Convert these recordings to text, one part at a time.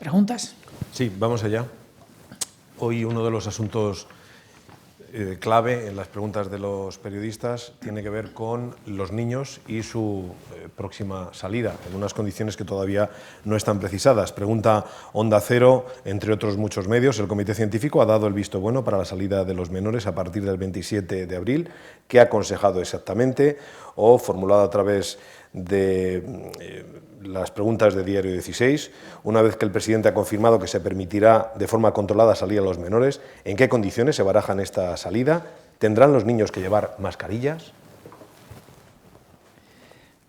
¿Preguntas? Sí, vamos allá. Hoy uno de los asuntos clave en las preguntas de los periodistas tiene que ver con los niños y su próxima salida, en unas condiciones que todavía no están precisadas. Pregunta Onda Cero, entre otros muchos medios, el Comité Científico ha dado el visto bueno para la salida de los menores a partir del 27 de abril. ¿Qué ha aconsejado exactamente? O formulado a través de las preguntas de Diario 16, una vez que el presidente ha confirmado que se permitirá de forma controlada salir a los menores, ¿en qué condiciones se barajan esta salida? ¿Tendrán los niños que llevar mascarillas?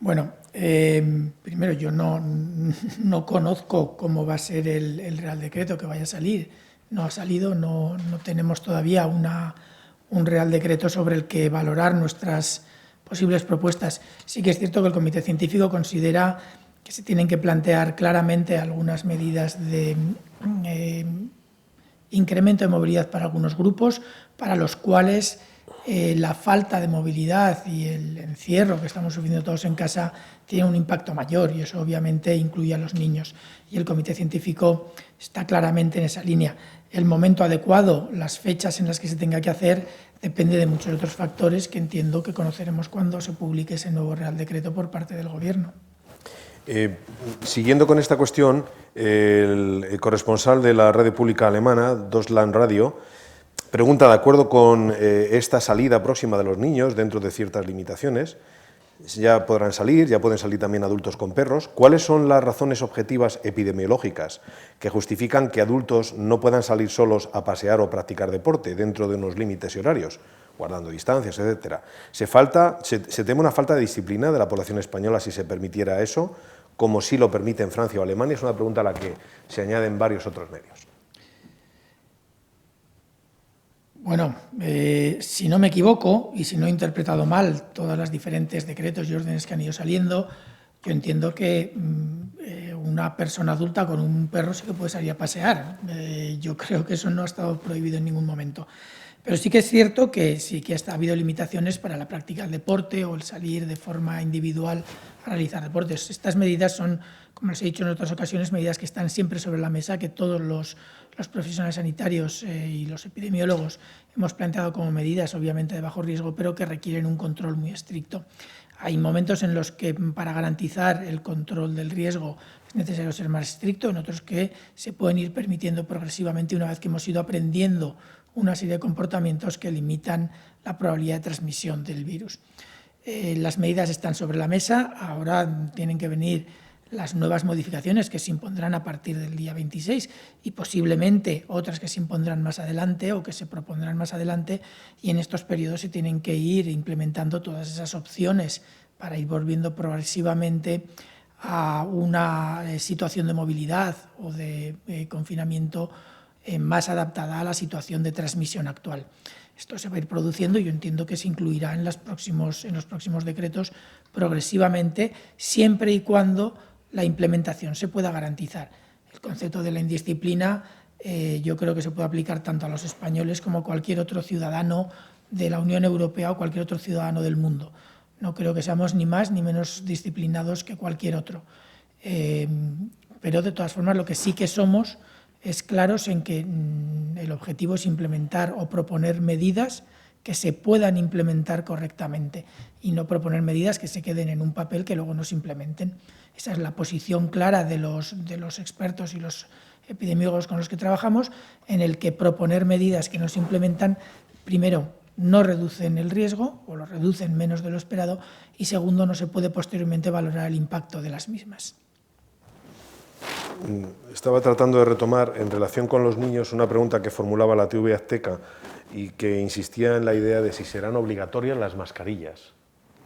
Bueno, primero yo no conozco cómo va a ser el Real Decreto que vaya a salir. No ha salido, no tenemos todavía un Real Decreto sobre el que valorar nuestras posibles propuestas. Sí que es cierto que el Comité Científico considera que se tienen que plantear claramente algunas medidas de incremento de movilidad para algunos grupos, para los cuales la falta de movilidad y el encierro que estamos sufriendo todos en casa tiene un impacto mayor, y eso obviamente incluye a los niños. Y el Comité Científico está claramente en esa línea. El momento adecuado, las fechas en las que se tenga que hacer, depende de muchos otros factores que entiendo que conoceremos cuando se publique ese nuevo Real Decreto por parte del Gobierno. Siguiendo con esta cuestión, el corresponsal de la radio pública alemana, Deutschland Radio, pregunta, de acuerdo con esta salida próxima de los niños, dentro de ciertas limitaciones, ya podrán salir, ya pueden salir también adultos con perros. ¿Cuáles son las razones objetivas epidemiológicas que justifican que adultos no puedan salir solos a pasear o practicar deporte dentro de unos límites y horarios, guardando distancias, etcétera? Se teme una falta de disciplina de la población española si se permitiera eso, como sí lo permite en Francia o Alemania. Es una pregunta a la que se añaden varios otros medios. Bueno, si no me equivoco y si no he interpretado mal todas las diferentes decretos y órdenes que han ido saliendo, yo entiendo que una persona adulta con un perro sí que puede salir a pasear. Yo creo que eso no ha estado prohibido en ningún momento. Pero sí que es cierto que sí que ha habido limitaciones para la práctica del deporte o el salir de forma individual a realizar deportes. Estas medidas son, como les he dicho en otras ocasiones, medidas que están siempre sobre la mesa, que todos los profesionales sanitarios y los epidemiólogos hemos planteado como medidas, obviamente de bajo riesgo, pero que requieren un control muy estricto. Hay momentos en los que para garantizar el control del riesgo es necesario ser más estricto, en otros que se pueden ir permitiendo progresivamente una vez que hemos ido aprendiendo una serie de comportamientos que limitan la probabilidad de transmisión del virus. Las medidas están sobre la mesa, ahora tienen que venir las nuevas modificaciones que se impondrán a partir del día 26 y posiblemente otras que se impondrán más adelante o que se propondrán más adelante, y en estos periodos se tienen que ir implementando todas esas opciones para ir volviendo progresivamente a una situación de movilidad o de confinamiento más adaptada a la situación de transmisión actual. Esto se va a ir produciendo y yo entiendo que se incluirá en los próximos decretos progresivamente, siempre y cuando la implementación se pueda garantizar. El concepto de la indisciplina yo creo que se puede aplicar tanto a los españoles como a cualquier otro ciudadano de la Unión Europea o cualquier otro ciudadano del mundo. No creo que seamos ni más ni menos disciplinados que cualquier otro. Pero de todas formas lo que sí que somos es claros en que el objetivo es implementar o proponer medidas que se puedan implementar correctamente y no proponer medidas que se queden en un papel que luego no se implementen. Esa es la posición clara de los expertos y los epidemiólogos con los que trabajamos, en el que proponer medidas que no se implementan, primero, no reducen el riesgo o lo reducen menos de lo esperado, y segundo, no se puede posteriormente valorar el impacto de las mismas. Estaba tratando de retomar, en relación con los niños, una pregunta que formulaba la TV Azteca y que insistía en la idea de si serán obligatorias las mascarillas,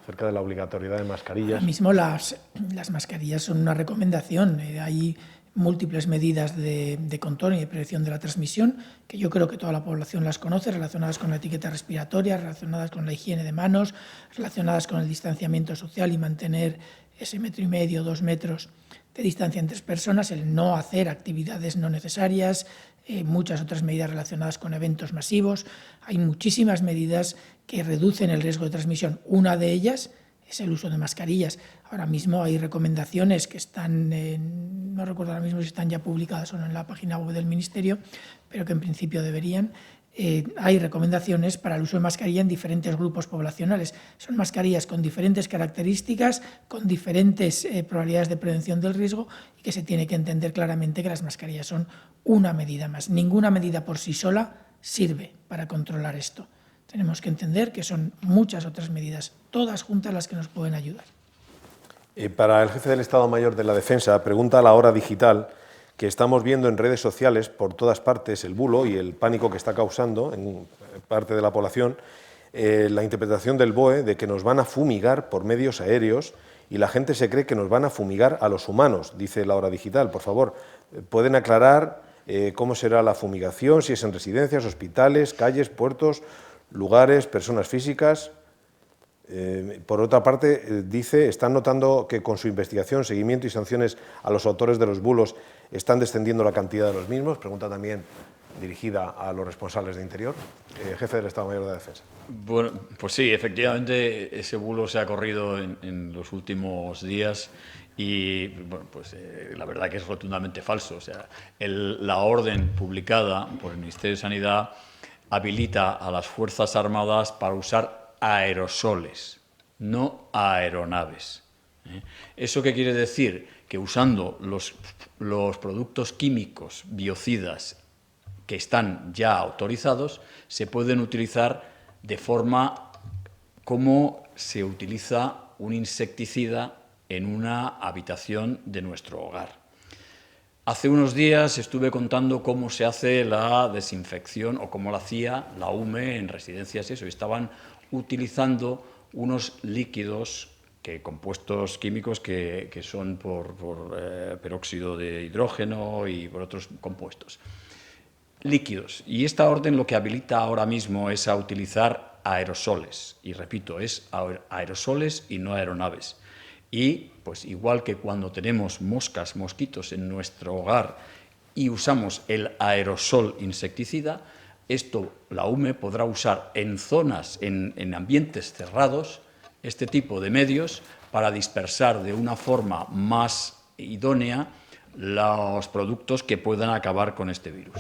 acerca de la obligatoriedad de mascarillas. Ahora mismo las mascarillas son una recomendación. Hay múltiples medidas de control y de prevención de la transmisión, que yo creo que toda la población las conoce, relacionadas con la etiqueta respiratoria, relacionadas con la higiene de manos, relacionadas con el distanciamiento social y mantener ese 1,5 metros, 2 metros de distancia entre personas, el no hacer actividades no necesarias, muchas otras medidas relacionadas con eventos masivos. Hay muchísimas medidas que reducen el riesgo de transmisión. Una de ellas es el uso de mascarillas. Ahora mismo hay recomendaciones que están, no recuerdo ahora mismo si están ya publicadas o no en la página web del Ministerio, pero que en principio deberían. Hay recomendaciones para el uso de mascarilla en diferentes grupos poblacionales. Son mascarillas con diferentes características, con diferentes probabilidades de prevención del riesgo, y que se tiene que entender claramente que las mascarillas son una medida más. Ninguna medida por sí sola sirve para controlar esto. Tenemos que entender que son muchas otras medidas, todas juntas, las que nos pueden ayudar. Para el jefe del Estado Mayor de la Defensa, pregunta a La Hora Digital, que estamos viendo en redes sociales por todas partes el bulo y el pánico que está causando en parte de la población, la interpretación del BOE de que nos van a fumigar por medios aéreos y la gente se cree que nos van a fumigar a los humanos, dice La Hora Digital. Por favor, ¿pueden aclarar cómo será la fumigación, si es en residencias, hospitales, calles, puertos, lugares, personas físicas? Por otra parte, dice, ¿están notando que con su investigación, seguimiento y sanciones a los autores de los bulos están descendiendo la cantidad de los mismos? Pregunta también dirigida a los responsables de Interior. Jefe del Estado Mayor de la Defensa. Bueno, pues sí, efectivamente ese bulo se ha corrido en los últimos días y bueno, pues la verdad que es rotundamente falso. O sea, la orden publicada por el Ministerio de Sanidad habilita a las Fuerzas Armadas para usar aerosoles, no aeronaves. ¿Eso qué quiere decir? Que usando los productos químicos biocidas que están ya autorizados, se pueden utilizar de forma como se utiliza un insecticida en una habitación de nuestro hogar. Hace unos días estuve contando cómo se hace la desinfección o cómo la hacía la UME en residencias y eso. Estaban utilizando unos líquidos, compuestos químicos que son por peróxido de hidrógeno y por otros compuestos. Líquidos. Y esta orden lo que habilita ahora mismo es a utilizar aerosoles. Y repito, es aerosoles y no aeronaves. Y pues igual que cuando tenemos moscas, mosquitos en nuestro hogar y usamos el aerosol insecticida, esto la UME podrá usar en zonas, en ambientes cerrados, este tipo de medios para dispersar de una forma más idónea los productos que puedan acabar con este virus.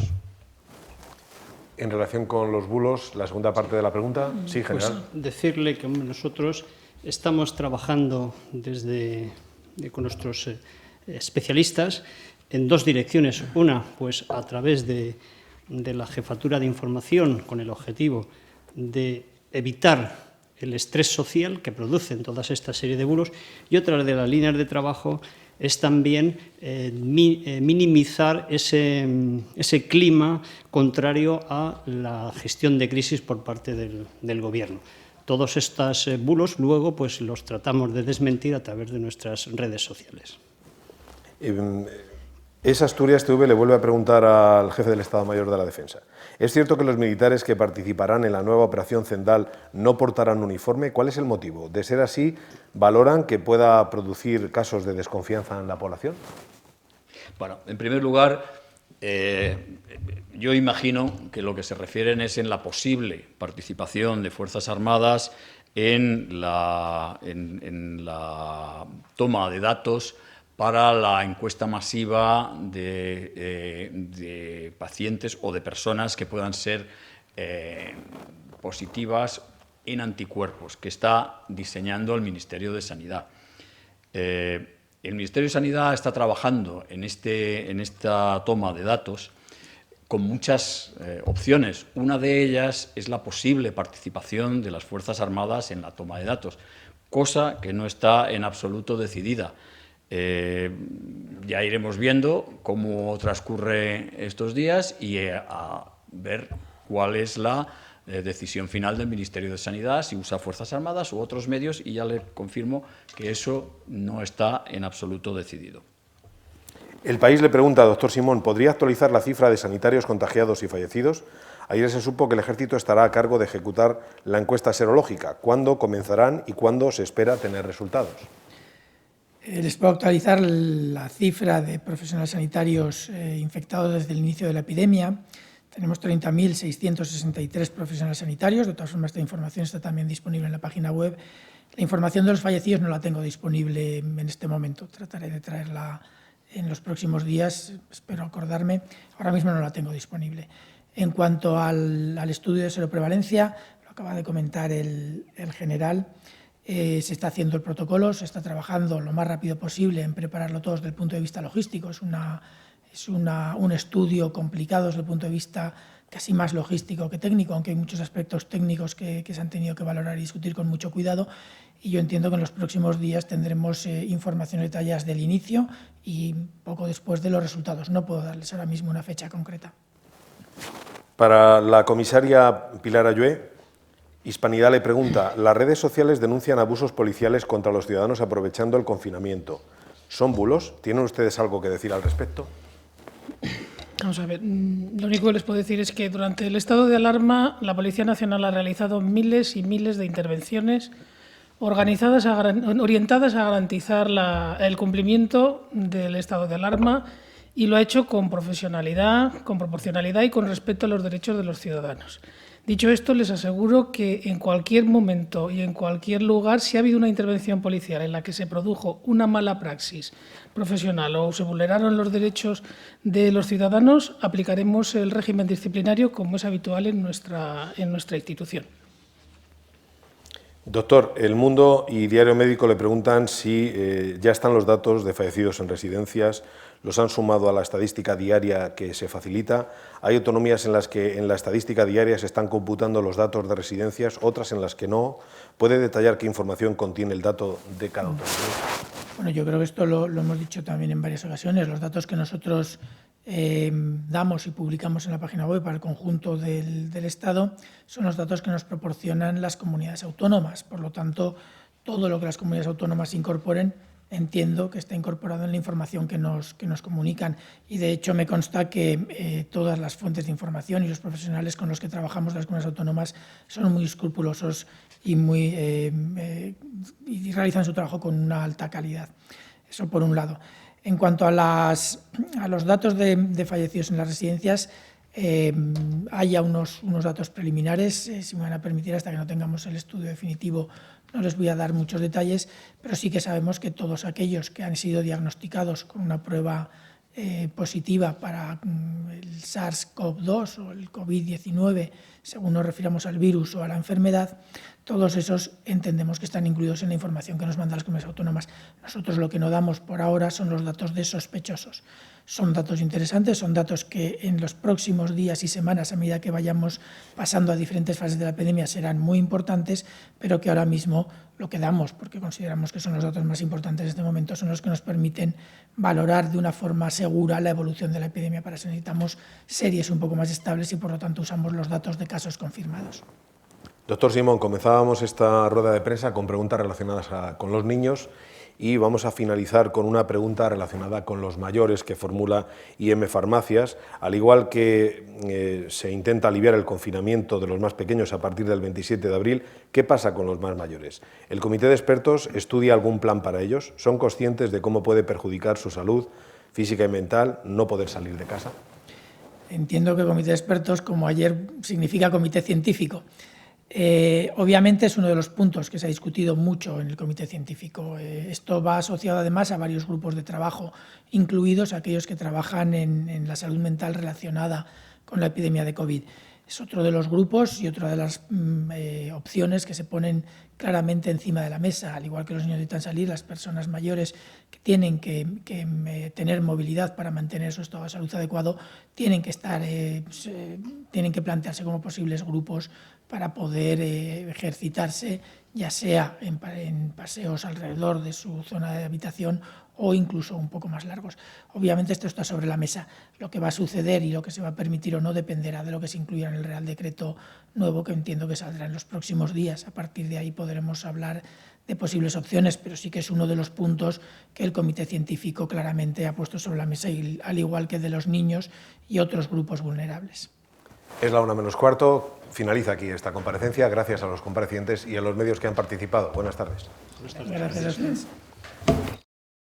En relación con los bulos, la segunda parte de la pregunta. Sí, general. Pues decirle que nosotros estamos trabajando con nuestros especialistas en dos direcciones. Una, pues a través de la Jefatura de Información, con el objetivo de evitar el estrés social que producen toda esta serie de bulos, y otra de las líneas de trabajo es también minimizar ese clima contrario a la gestión de crisis por parte del Gobierno. Todos estos bulos luego pues los tratamos de desmentir a través de nuestras redes sociales. Asturias TV le vuelve a preguntar al jefe del Estado Mayor de la Defensa. ¿Es cierto que los militares que participarán en la nueva operación Zendal no portarán uniforme? ¿Cuál es el motivo? De ser así, ¿valoran que pueda producir casos de desconfianza en la población? Bueno, en primer lugar, yo imagino que lo que se refieren es en la posible participación de Fuerzas Armadas en la toma de datos para la encuesta masiva de pacientes o de personas que puedan ser positivas en anticuerpos, que está diseñando el Ministerio de Sanidad. El Ministerio de Sanidad está trabajando en esta toma de datos con muchas opciones. Una de ellas es la posible participación de las Fuerzas Armadas en la toma de datos, cosa que no está en absoluto decidida. Ya iremos viendo cómo transcurre estos días y a ver cuál es la decisión final del Ministerio de Sanidad, si usa Fuerzas Armadas u otros medios, y ya le confirmo que eso no está en absoluto decidido. El País le pregunta, doctor Simón, ¿podría actualizar la cifra de sanitarios contagiados y fallecidos? Ayer se supo que el Ejército estará a cargo de ejecutar la encuesta serológica. ¿Cuándo comenzarán y cuándo se espera tener resultados? Les puedo actualizar la cifra de profesionales sanitarios infectados desde el inicio de la epidemia. Tenemos 30.663 profesionales sanitarios. De todas formas, esta información está también disponible en la página web. La información de los fallecidos no la tengo disponible en este momento. Trataré de traerla en los próximos días, espero acordarme. Ahora mismo no la tengo disponible. En cuanto al estudio de seroprevalencia, lo acaba de comentar el general, se está haciendo el protocolo, se está trabajando lo más rápido posible en prepararlo todo desde el punto de vista logístico. Es un estudio complicado desde el punto de vista casi más logístico que técnico, aunque hay muchos aspectos técnicos que se han tenido que valorar y discutir con mucho cuidado. Y yo entiendo que en los próximos días tendremos información detalladas del inicio y poco después de los resultados. No puedo darles ahora mismo una fecha concreta. Para la comisaria Pilar Ayué, Hispanidad le pregunta: las redes sociales denuncian abusos policiales contra los ciudadanos aprovechando el confinamiento. ¿Son bulos? ¿Tienen ustedes algo que decir al respecto? Vamos a ver, lo único que les puedo decir es que durante el estado de alarma la Policía Nacional ha realizado miles y miles de intervenciones orientadas a garantizar el cumplimiento del estado de alarma, y lo ha hecho con profesionalidad, con proporcionalidad y con respeto a los derechos de los ciudadanos. Dicho esto, les aseguro que en cualquier momento y en cualquier lugar, si ha habido una intervención policial en la que se produjo una mala praxis profesional o se vulneraron los derechos de los ciudadanos, aplicaremos el régimen disciplinario como es habitual en nuestra institución. Doctor, El Mundo y Diario Médico le preguntan si ya están los datos de fallecidos en residencias, los han sumado a la estadística diaria que se facilita. Hay autonomías en las que en la estadística diaria se están computando los datos de residencias, otras en las que no. ¿Puede detallar qué información contiene el dato de cada autonomía? Bueno, yo creo que esto lo hemos dicho también en varias ocasiones. Los datos que nosotros damos y publicamos en la página web para el conjunto del Estado son los datos que nos proporcionan las comunidades autónomas. Por lo tanto, todo lo que las comunidades autónomas incorporen, entiendo que está incorporado en la información que nos comunican. Y, de hecho, me consta que todas las fuentes de información y los profesionales con los que trabajamos de las comunidades autónomas son muy escrupulosos y realizan su trabajo con una alta calidad. Eso por un lado. En cuanto a los datos de fallecidos en las residencias, hay ya unos datos preliminares. Si me van a permitir, hasta que no tengamos el estudio definitivo, no les voy a dar muchos detalles, pero sí que sabemos que todos aquellos que han sido diagnosticados con una prueba positiva para el SARS-CoV-2 o el COVID-19, según nos refiramos al virus o a la enfermedad, todos esos entendemos que están incluidos en la información que nos mandan las comunidades autónomas. Nosotros lo que no damos por ahora son los datos de sospechosos. Son datos interesantes, son datos que en los próximos días y semanas, a medida que vayamos pasando a diferentes fases de la epidemia, serán muy importantes, pero que ahora mismo lo que damos, porque consideramos que son los datos más importantes en este momento, son los que nos permiten valorar de una forma segura la evolución de la epidemia. Para eso necesitamos series un poco más estables y, por lo tanto, usamos los datos de casos confirmados. Doctor Simón, comenzábamos esta rueda de prensa con preguntas relacionadas con los niños y vamos a finalizar con una pregunta relacionada con los mayores que formula IM Farmacias. Al igual que se intenta aliviar el confinamiento de los más pequeños a partir del 27 de abril, ¿qué pasa con los más mayores? ¿El comité de expertos estudia algún plan para ellos? ¿Son conscientes de cómo puede perjudicar su salud física y mental no poder salir de casa? Entiendo que comité de expertos, como ayer, significa comité científico. Obviamente es uno de los puntos que se ha discutido mucho en el comité científico. Esto va asociado además a varios grupos de trabajo, incluidos aquellos que trabajan en la salud mental relacionada con la epidemia de COVID. Es otro de los grupos y otra de las opciones que se ponen claramente encima de la mesa. Al igual que los niños necesitan salir, las personas mayores que tienen que tener movilidad para mantener su estado de salud adecuado tienen que plantearse como posibles grupos para poder ejercitarse, ya sea en paseos alrededor de su zona de habitación o incluso un poco más largos. Obviamente esto está sobre la mesa. Lo que va a suceder y lo que se va a permitir o no dependerá de lo que se incluya en el Real Decreto nuevo, que entiendo que saldrá en los próximos días. A partir de ahí podremos hablar de posibles opciones, pero sí que es uno de los puntos que el comité científico claramente ha puesto sobre la mesa, y al igual que de los niños y otros grupos vulnerables. Es la 1:15. Finaliza aquí esta comparecencia. Gracias a los comparecientes y a los medios que han participado. Buenas tardes. Gracias a ustedes.